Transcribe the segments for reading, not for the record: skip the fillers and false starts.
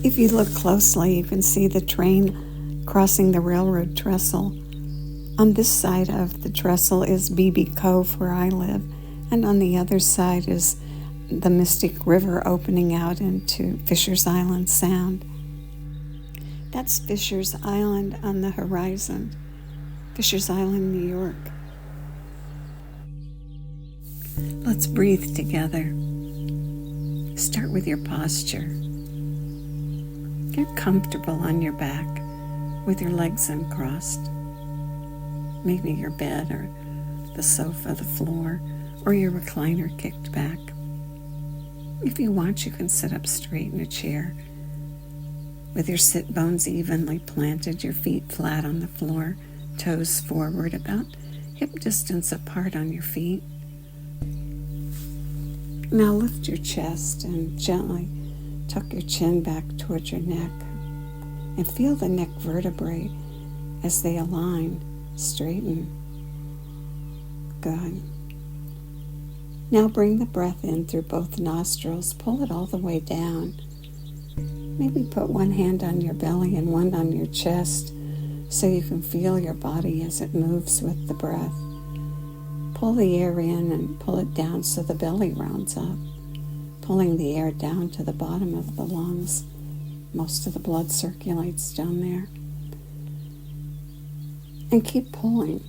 If you look closely, you can see the train crossing the railroad trestle. On this side of the trestle is Beebe Cove, where I live, and on the other side is the Mystic River opening out into Fisher's Island Sound. That's Fisher's Island on the horizon, Fisher's Island, New York. Let's breathe together. Start with your posture. Get comfortable on your back with your legs uncrossed. Maybe your bed or the sofa, the floor, or your recliner kicked back. If you want, you can sit up straight in a chair with your sit bones evenly planted, your feet flat on the floor, toes forward, about hip distance apart on your feet. Now lift your chest and gently tuck your chin back towards your neck and feel the neck vertebrae as they align, straighten. Good. Now bring the breath in through both nostrils. Pull it all the way down. Maybe put one hand on your belly and one on your chest so you can feel your body as it moves with the breath. Pull the air in and pull it down so the belly rounds up, pulling the air down to the bottom of the lungs. Most of the blood circulates down there. And keep pulling.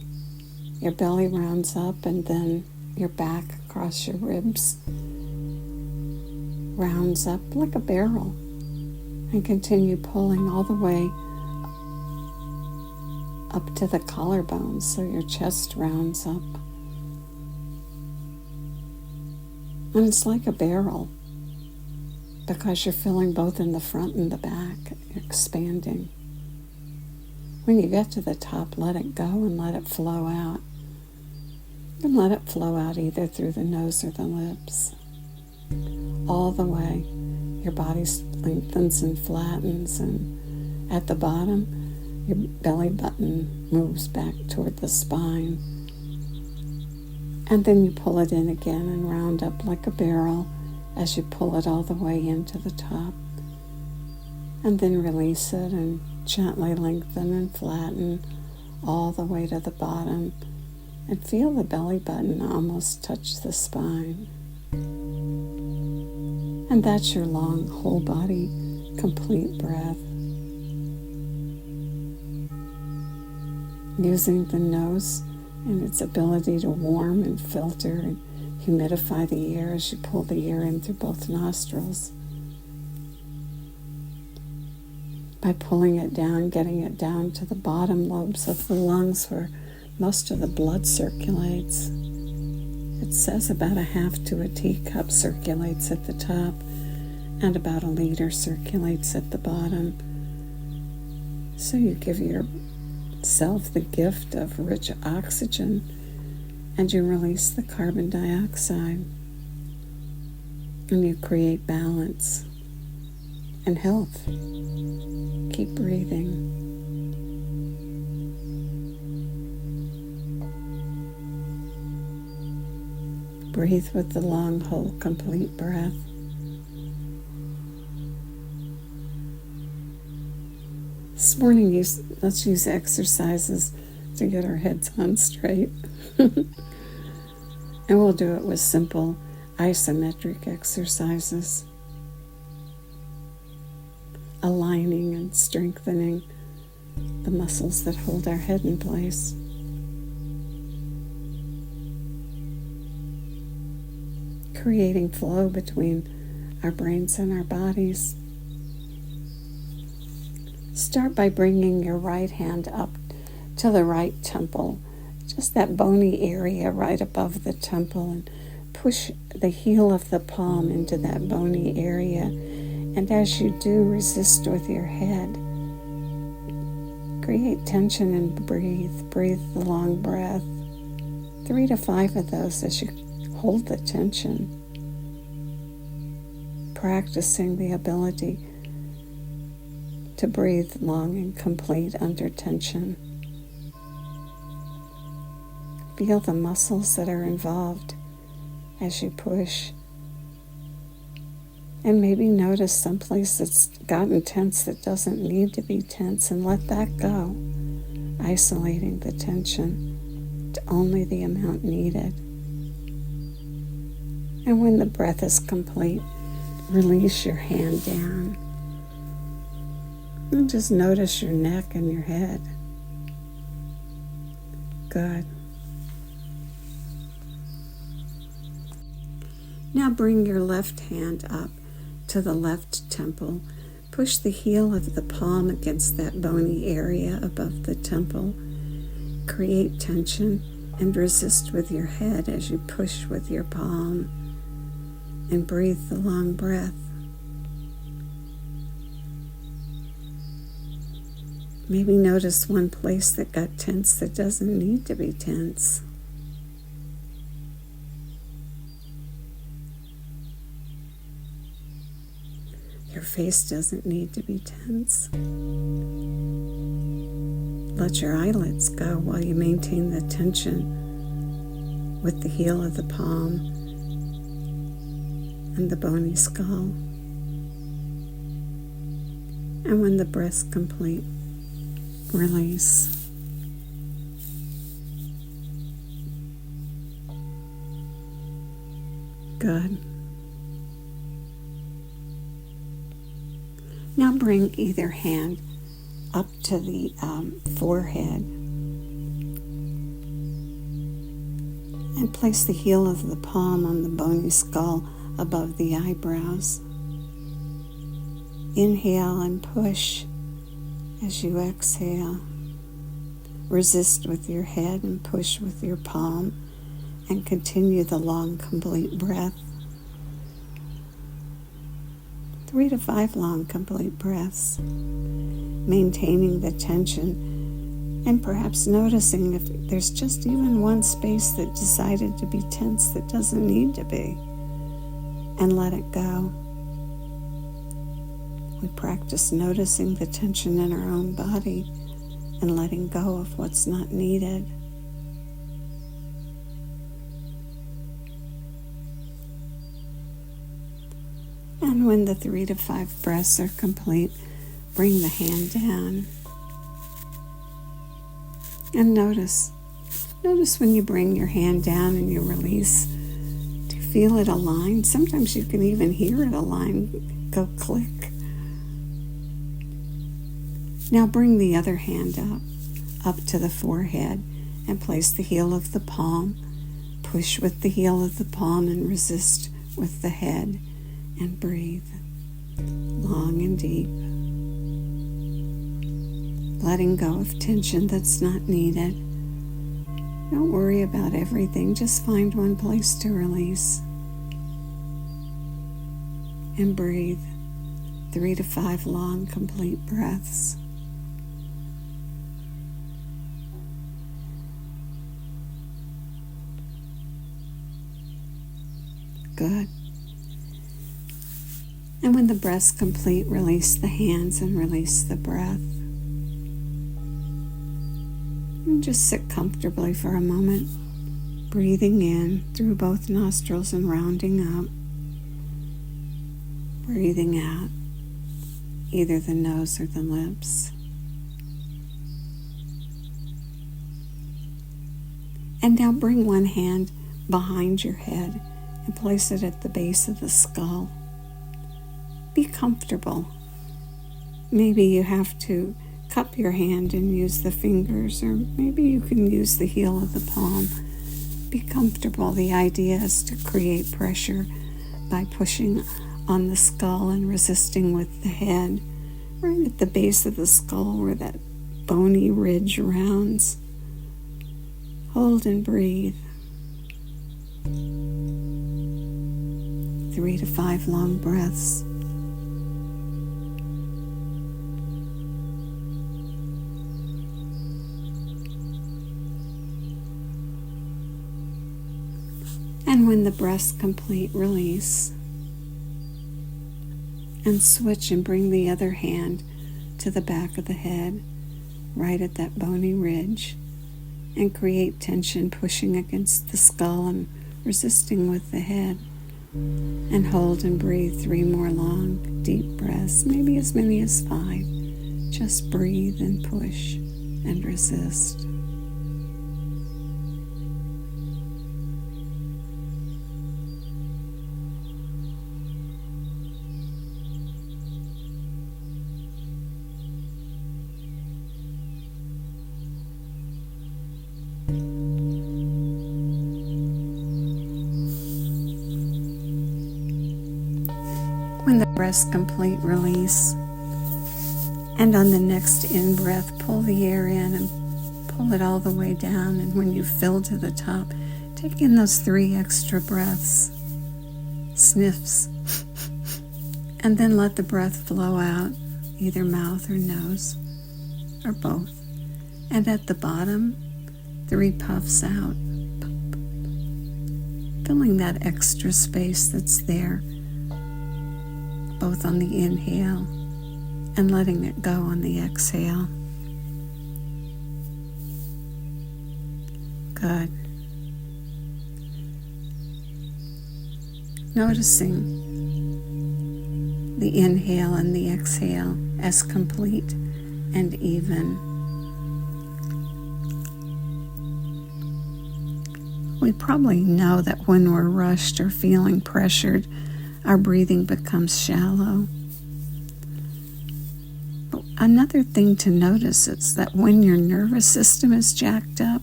Your belly rounds up and then your back across your ribs rounds up like a barrel, and continue pulling all the way up to the collarbones so your chest rounds up. And it's like a barrel because you're filling both in the front and the back, expanding. When you get to the top, let it go and let it flow out. And let it flow out either through the nose or the lips. All the way, your body lengthens and flattens, and at the bottom, your belly button moves back toward the spine. And then you pull it in again and round up like a barrel as you pull it all the way into the top. And then release it and gently lengthen and flatten all the way to the bottom. And feel the belly button almost touch the spine. And that's your long, whole body, complete breath. Using the nose and its ability to warm and filter and humidify the air as you pull the air in through both nostrils. By pulling it down, getting it down to the bottom lobes of the lungs where most of the blood circulates. It says about a half to a teacup circulates at the top and about a liter circulates at the bottom. So you give yourself the gift of rich oxygen and you release the carbon dioxide and you create balance and health. Keep breathing. Breathe with the long, whole, complete breath. This morning, let's use exercises to get our heads on straight. And we'll do it with simple isometric exercises. Aligning and strengthening the muscles that hold our head in place. Creating flow between our brains and our bodies. Start by bringing your right hand up to the right temple, just that bony area right above the temple, and push the heel of the palm into that bony area. And as you do, resist with your head. Create tension and breathe. Breathe the long breath. 3 to 5 of those as you hold the tension. Practicing the ability to breathe long and complete under tension. Feel the muscles that are involved as you push. And maybe notice someplace that's gotten tense that doesn't need to be tense and let that go, isolating the tension to only the amount needed. And when the breath is complete, release your hand down. And just notice your neck and your head. Good. Now bring your left hand up to the left temple. Push the heel of the palm against that bony area above the temple. Create tension and resist with your head as you push with your palm. And breathe the long breath. Maybe notice one place that got tense that doesn't need to be tense. Your face doesn't need to be tense. Let your eyelids go while you maintain the tension with the heel of the palm and the bony skull. And when the breath's complete, release. Good. Now bring either hand up to the forehead and place the heel of the palm on the bony skull above the eyebrows. Inhale and push as you exhale. Resist with your head and push with your palm, and continue the long, complete breath. 3 to 5 long, complete breaths, maintaining the tension and perhaps noticing if there's just even one space that decided to be tense that doesn't need to be, and let it go. We practice noticing the tension in our own body and letting go of what's not needed. And when the 3 to 5 breaths are complete, bring the hand down. And notice when you bring your hand down and you release, do you feel it align? Sometimes you can even hear it align, go click. Now bring the other hand up to the forehead and place the heel of the palm. Push with the heel of the palm and resist with the head, and breathe long and deep. Letting go of tension that's not needed. Don't worry about everything, just find one place to release. And breathe 3 to 5 long, complete breaths. Good. And when the breath's complete, release the hands and release the breath. And just sit comfortably for a moment, breathing in through both nostrils and rounding up. Breathing out, either the nose or the lips. And now bring one hand behind your head and place it at the base of the skull. Be comfortable. Maybe you have to cup your hand and use the fingers, or maybe you can use the heel of the palm. Be comfortable. The idea is to create pressure by pushing on the skull and resisting with the head, right at the base of the skull where that bony ridge rounds. Hold and breathe. 3 to 5 long breaths. And when the breath's complete, release. And switch and bring the other hand to the back of the head, right at that bony ridge, and create tension pushing against the skull and resisting with the head. And hold and breathe 3 more long, deep breaths, maybe as many as 5. Just breathe and push and resist. When the breath's complete, release. And on the next in-breath, pull the air in and pull it all the way down. And when you fill to the top, take in those 3 extra breaths, sniffs, and then let the breath flow out, either mouth or nose, or both. And at the bottom, 3 puffs out, filling that extra space that's there, both on the inhale and letting it go on the exhale. Good. Noticing the inhale and the exhale as complete and even. We probably know that when we're rushed or feeling pressured, our breathing becomes shallow. But another thing to notice is that when your nervous system is jacked up,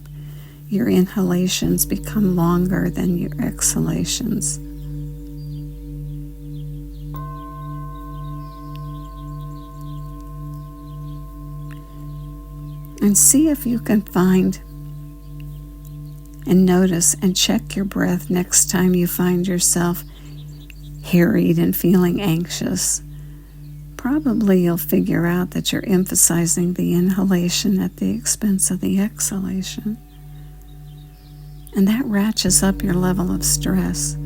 your inhalations become longer than your exhalations. And see if you can find and notice and check your breath next time you find yourself harried and feeling anxious. Probably you'll figure out that you're emphasizing the inhalation at the expense of the exhalation. And that ratchets up your level of stress.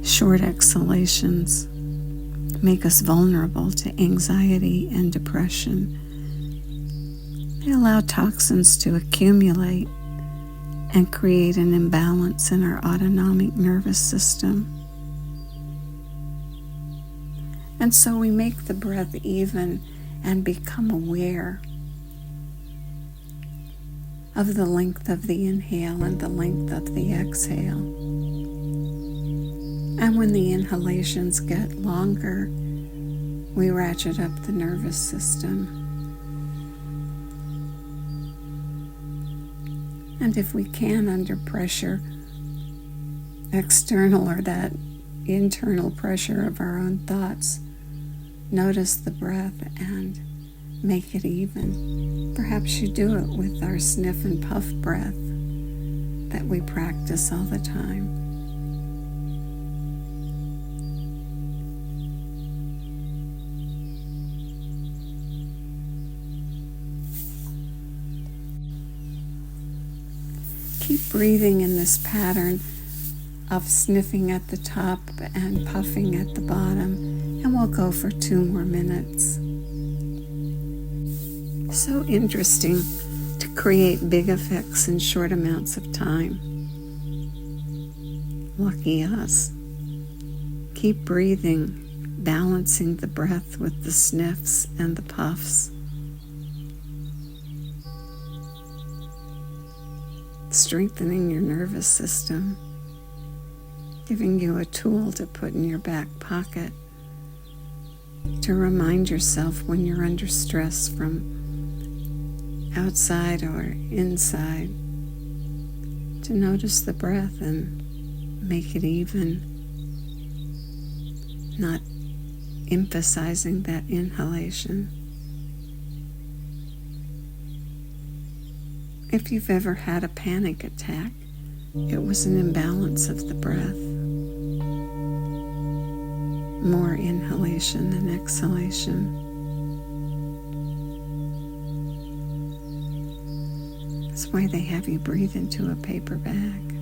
Short exhalations make us vulnerable to anxiety and depression. They allow toxins to accumulate and create an imbalance in our autonomic nervous system. And so we make the breath even and become aware of the length of the inhale and the length of the exhale. And when the inhalations get longer, we ratchet up the nervous system. And if we can, under pressure, external or that internal pressure of our own thoughts, notice the breath and make it even. Perhaps you do it with our sniff and puff breath that we practice all the time. Keep breathing in this pattern of sniffing at the top and puffing at the bottom, and we'll go for 2 more minutes. So interesting to create big effects in short amounts of time. Lucky us. Keep breathing, balancing the breath with the sniffs and the puffs. Strengthening your nervous system, giving you a tool to put in your back pocket to remind yourself when you're under stress from outside or inside, to notice the breath and make it even, not emphasizing that inhalation. If you've ever had a panic attack, it was an imbalance of the breath. More inhalation than exhalation. That's why they have you breathe into a paper bag.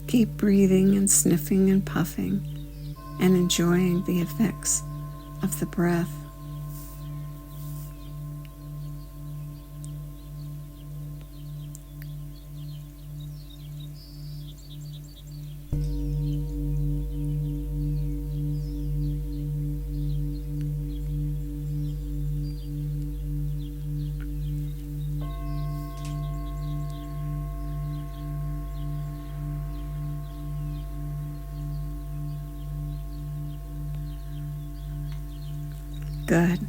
Keep breathing and sniffing and puffing and enjoying the effects of the breath. Good.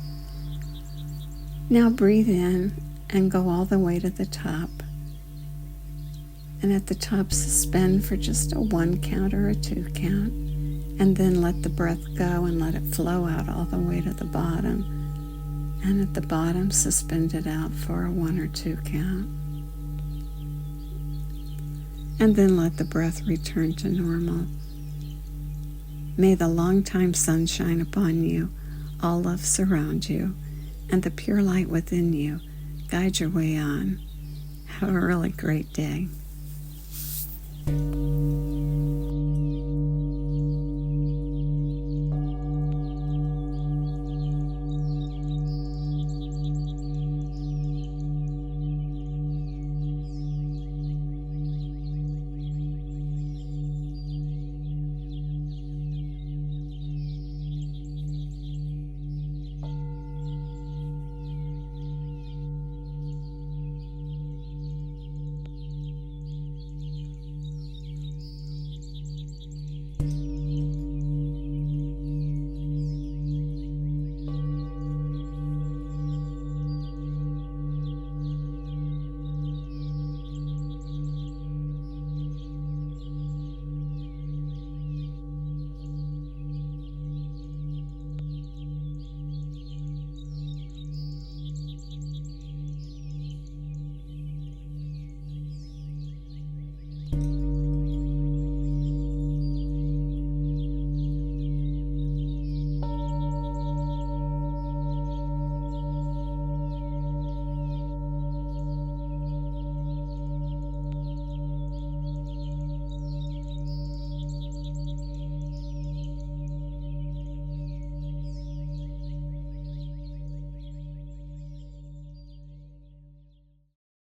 Now breathe in and go all the way to the top. And at the top, suspend for just a 1 count or a 2 count. And then let the breath go and let it flow out all the way to the bottom. And at the bottom, suspend it out for a 1 or 2 count. And then let the breath return to normal. May the long-time sun shine upon you, all love surround you, and the pure light within you guide your way on. Have a really great day.